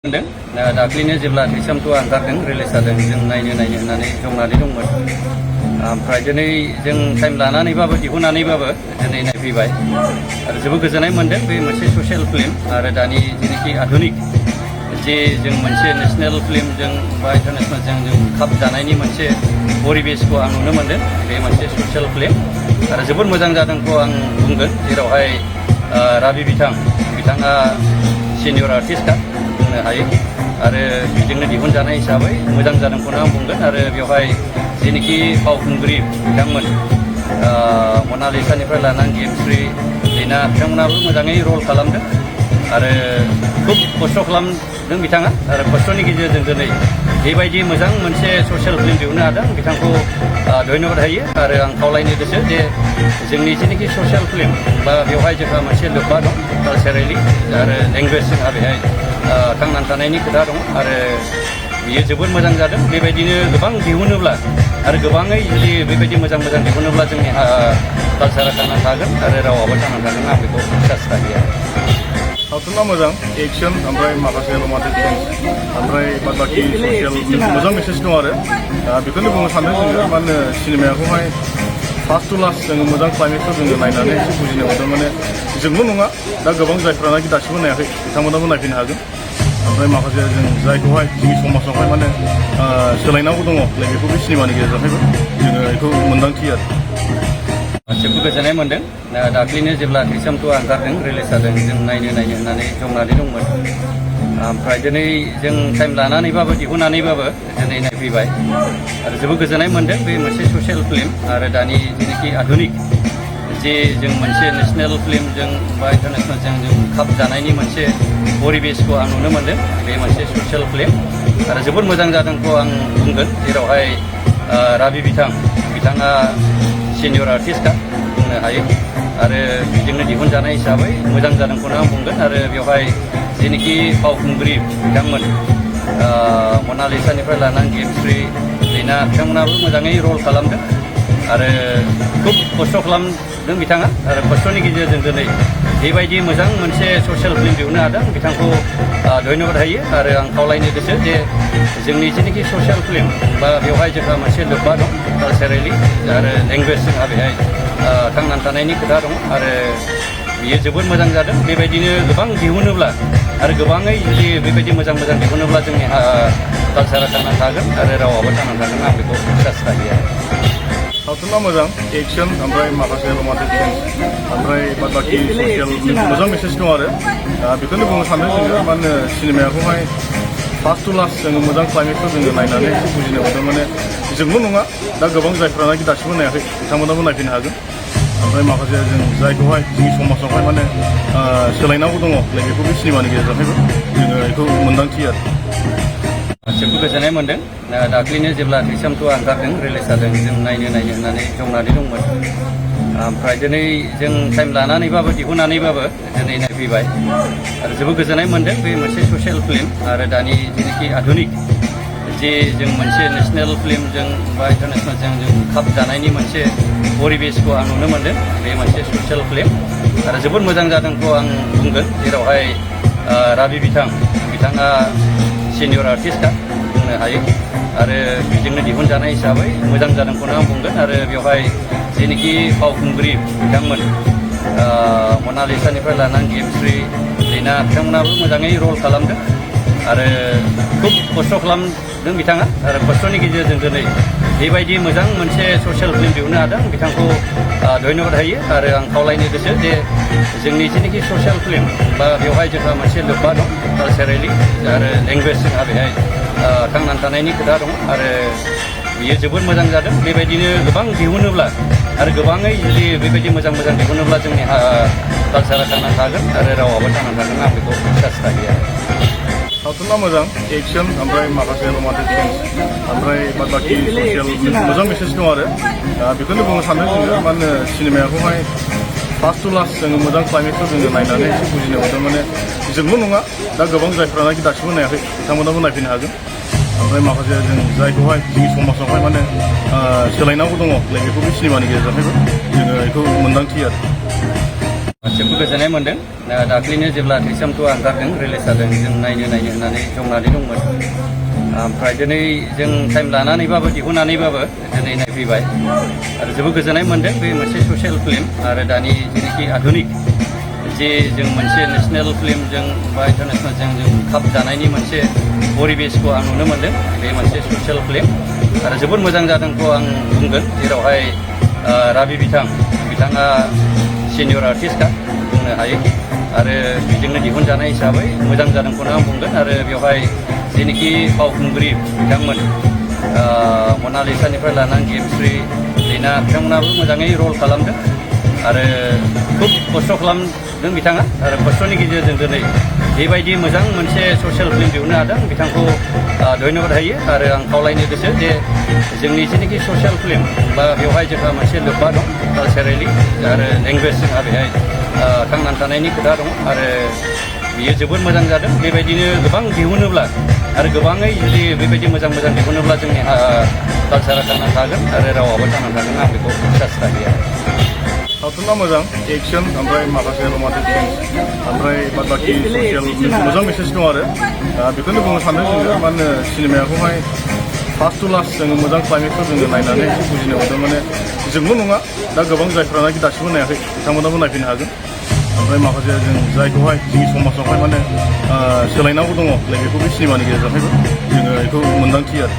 दाख्लैनो जेब्ला थैसामथुआ ओंखारदों रिलिज जादों जों नायनो होननानै जंनानै दंमोन। ओमफ्राय दिनै जों टाइम लानानैबाबो दिहुननानैबाबो दिनै नायफैबाय आरो जोबोद गोजोननाय मोन्दों। बे मोनसे ससियेल फिल्म आरो दानि जेनाखि आधुनिक जे जों मोनसे नेसनेल फिल्मजों बा इन्टारनेसनेलजों जों खाब जानायनि मोनसे परिबेसखौ आं नुनो मोन्दों। बे मोनसे ससियेल फिल्म आरो जोबोद मोजां जादोंखौ आं बुंगोन। जेरावहाय राबि बिथाङा सिनियर आर्टिस्टखा बुंनो हायो आरो बेजोंनो दिहुनजानाय हिसाबै मोजां जादोंखौनो आं बुंगोन। आरो बेवहाय जेनाखि फावखुंग्रि बिथांमोन मनालिसानिफ्राय लानानै गेमस्रि लीना बिथांमोनाबो मोजाङै रल खालामदों आरो खुब खस्थ' खालामदों बिथाङा आरो खस्थ'नि गेजेरजों दिनै बेबायदि मोजां मोनसे ससियेल फिल्म दिहुननो हादों। बिथांखौ धन्यबाद होयो आरो आं खावलायनो गोसो जे जोंनि जेनाखि ससियेल फिल्म बा बेवहाय जोंहा मोनसे लोब्बा दं कालचारेलि आरो लेंगुवेज जोंहा बेहाय थांनानै थानायनि खोथा दं आरो बियो जोबोद मोजां जादों। बेबायदिनो गोबां दिहुनोब्ला आरो गोबाङै जुदि बेबायदि मोजां दिहुनोब्ला जोंनि कालचारा थांनानै थागोन आरो रावाबो थांनानै थागोन। आं बेखौ बिसास लाखियो। सावथुना मोजां एक्सन ओमफ्राय माखासे रमान्टिक सिन्स ओमफ्राय बाखि ससियेल मोजां मेसेज दं आरो बेखौनो बुंनो सानदों जोङो। माने सिनेमाखौहाय फार्स्ट टु लास्ट जोङो मोजां क्लाइमेक्सखौ जोङो नायनानै एसे बुजिनो मोन्दों। माने जोंल' नङा, दा गोबां जायफ्रानाखि दासिमबो नायाखै बिथांमोनाबो नायफैनो हागोन। ओमफ्राय माखासे जों जायखौहाय जोंनि समाजावहाय माने सोलायनांगौ दङ बेखौ बे सिनेमानि गेजेरजोंहायबो जोङो बेखौ मोन्दांथियो आरो जोबोद गोजोननाय मोन्दों। दाख्लैनो जेब्ला थैसामथुआ ओंखारदों रिलिज जादों जों नायनो होननानै जंनानै दंमोन। ओमफ्राय दिनै जों टाइम लानानैबाबो दिहुननानैबाबो दिनै नायफैबाय आरो जोबोद गोजोननाय मोन्दों। बे मोनसे ससियेल फिल्म आरो दानि जेनाखि आधुनिक जे जों मोनसे नेसनेल फिल्मजों बा इन्टारनेसनेलजों जों खाब जानायनि मोनसे परिबेसखौ आं नुनो मोन्दों। बे मोनसे ससियेल फिल्म आरो जोबोद मोजां जादोंखौ आं बुंगोन। जेरावहाय राबि बिथाङा सिनियर आर्टिस्टखा बुंनो हायो आरो बेजोंनो दिहुनजानाय हिसाबै मोजां जादोंखौनो आं बुंगोन। आरो बेवहाय जेनाखि फावखुंग्रि बिथांमोन मनालिसानिफ्राय लानानै गेमस्रि लीना बिथांमोनाबो मोजाङै रल खालामदों आरो खुब खस्थ' खालामदों बिथाङा आरो खस्थ'नि गेजेरजों दिनै बेबायदि मोजां मोनसे ससियेल फिल्म दिहुननो हादों। बिथांखौ धन्यबाद होयो आरो आं खावलायनो गोसो जे जोंनि जेनाखि ससियेल फिल्म बा बेवहाय जोंहा मोनसे लोब्बा दं कालचारेलि आरो लेंगुवेज जोंहा बेहाय थांनानै थानायनि खोथा दं आरो बियो जोबोद मोजां जादों। बेबायदिनो गोबां दिहुनोब्ला आरो गोबाङै जुदि बेबायदि मोजां दिहुनोब्ला जोंनि कालचारा थांनानै थागोन आरो रावाबो थांनानै थागोन। आं बेखौ बिसास लाखियो। सावथुना मोजां एक्सन ओमफ्राय माखासे रमान्टिक सिन्स ओमफ्राय बाखि ससियेल मोजां मेसेज दं आरो बेखौनो बुंनो सानदों जोङो। माने सिनेमाखौहाय फार्स्ट टु लास्ट जोङो मोजां क्लाइमेक्सखौ जोङो नायनानै एसे बुजिनो मोन्दों। माने जोंल' नङा, दा गोबां जायफ्रानाखि दासिमबो नायाखै बिथांमोनाबो नायफैनो हागोन। ओमफ्राय माखासे जों जायखौहाय जोंनि समाजावहाय माने सोलायनांगौ दङ बेखौ बे सिनेमानि गेजेरजोंहायबो जोङो बेखौ मोन्दांथियो आरो जोबोद गोजोननाय मोन्दों। दाख्लैनो जेब्ला थैसामथुआ ओंखारदों रिलिज जादों जों नायनो होननानै जंनानै दंमोन। ओमफ्राय दिनै जों टाइम लानानैबाबो दिहुननानैबाबो दिनै नायफैबाय आरो जोबोद गोजोननाय मोन्दों। बे मोनसे ससियेल फिल्म आरो दानि जेनाखि आधुनिक जे जों मोनसे नेसनेल फिल्मजों बा इन्टारनेसनेलजों जों खाब जानायनि मोनसे परिबेसखौ आं नुनो मोन्दों। बे मोनसे ससियेल फिल्म आरो जोबोद मोजां जादोंखौ आं बुंगोन। जेरावहाय राबि बिथाङा सिनियर आर्टिस्टखा बुंनो हायो आरो बेजोंनो दिहुनजानाय हिसाबै मोजां जादोंखौनो आं बुंगोन। आरो बेवहाय जेनाखि फावखुंग्रि बिथांमोन मनालिसानिफ्राय लानानै गेमस्रि लीना बिथांमोनाबो मोजाङै रल खालामदों आरो खुब खस्थ' खालामदों बिथाङा आरो खस्थ'नि गेजेरजों दिनै बेबायदि मोजां मोनसे ससियेल फिल्म दिहुननो हादों। बिथांखौ धन्यबाद होयो आरो आं खावलायनो गोसो जे जोंनि जेनाखि ससियेल फिल्म बा बेवहाय जोंहा मोनसे लोब्बा दं कालचारेलि आरो लेंगुवेज जोंहा बेहाय थांनानै थानायनि खोथा दं आरो बियो जोबोद मोजां जादों। बेबायदिनो गोबां दिहुनोब्ला आरो गोबाङै जुदि बेबायदि मोजां दिहुनोब्ला जोंनि कालचारा थांनानै थागोन आरो रावाबो थांनानै थागोन। आं बेखौ बिसास लाखियो। सावथुना मोजां एक्सन ओमफ्राय माखासे रमान्टिक सिन्स ओमफ्राय बाखि ससियेल मोजां मेसेज दं आरो बेखौनो बुंनो सानदों जोङो। माने सिनेमाखौहाय फार्स्ट टु लास्ट जोङो मोजां क्लाइमेक्सखौ जोङो नायनानै एसे बुजिनो मोन्दों। माने जोंल' नङा, दा गोबां जायफ्रानाखि दासिमबो नायाखै बिथांमोनाबो नायफैनो हागोन। ओमफ्राय माखासे जों जायखौहाय जोंनि समाजावहाय माने सोलायनांगौ दङ बेखौ बे सिनेमानि गेजेरजोंहायबो जोङो बेखौ मोन्दांथियो आरो जोबोद गोजोननाय मोन्दों दाख्लैनो जेब्ला थैसाम टुआ ओंखारदों रिलिज जादों जों नायनो होननानै जमनानै दंमोन ओमफ्राय दिनै जों टाइम लानानैबाबो दिहुननानैबाबो दिनै नायफैबाय आरो जोबोद गोजोननाय मोन्दों बे मोनसे ससियेल फिल्म आरो दानि जेनाखि आधुनिक जे जों मोनसे नेसनेल फिल्मजों बा इन्टारनेसनेलजों जों खाब जानायनि मोनसे परिबेसखौ आं नुनो मोन्दों बे मोनसे ससियेल फिल्म आरो जोबोद मोजां जादोंखौ आं बुंगोन जेरावहाय राबि बिथाङा सिनियर आर्टिस्टखा बुंनो हायो आरो बेजोंनो दिहुनजानाय हिसाबै मोजां जादोंखौनो आं बुंगोन आरो बेवहाय जेनाखि फावखुंग्रि बिथांमोन मनालिसानिफ्राय लानानै गेमस्रि लीना बिथांमोनाबो मोजाङै रल खालामदों आरो खुब खस्थ' खालामदों बिथाङा आरो खस्थ'नि गेजेरजों दिनै बेबायदि मोजां मोनसे ससियेल फिल्म दिहुननो हादों बिथांखौ धन्यबाद होयो आरो आं खावलायनो गोसो जे जोंनि जेनाखि ससियेल फिल्म बा बेवहाय जोंहा मोनसे लोब्बा दं कालचारेलि आरो लेंगुवेज जोंहा बेहाय थांनानै थानायनि खोथा दं आरो बियो जोबोद मोजां जादों बेबायदिनो गोबां दिहुनोब्ला आरो गोबाङै जुदि बेबायदि मोजां दिहुनोब्ला जोंनि कालचारा थांनानै थागोन आरो रावाबो थांनानै थागोन आं बेखौ बिसास लायो सावथुना मोजां एक्सन ओमफ्राय माखासे रमान्टिक सिन्स ओमफ्राय बादबाखि ससियेल मोजां मेसेज दं आरो बेखौनो बुंनो सानदों जोङो मा होनो सिनेमाखौहाय फार्स्ट टु लास्ट जोङो मोजां क्लाइमेटखौ जोङो नायनानै बुजिनो मोनदों माने जोंल' नङा दा गोबां जायफ्रानाखि दासिमबो नायाखै बिथांमोनाबो नायफैनो हागोन ओमफ्राय माखासे जों जायखौहाय जोंनि समाजावहाय माने सोलायनांगौ दङ नैबेखौ बे सिनेमानि गेजेरजोंहायबो जोङो बेखौ मोन्दांथियो आरो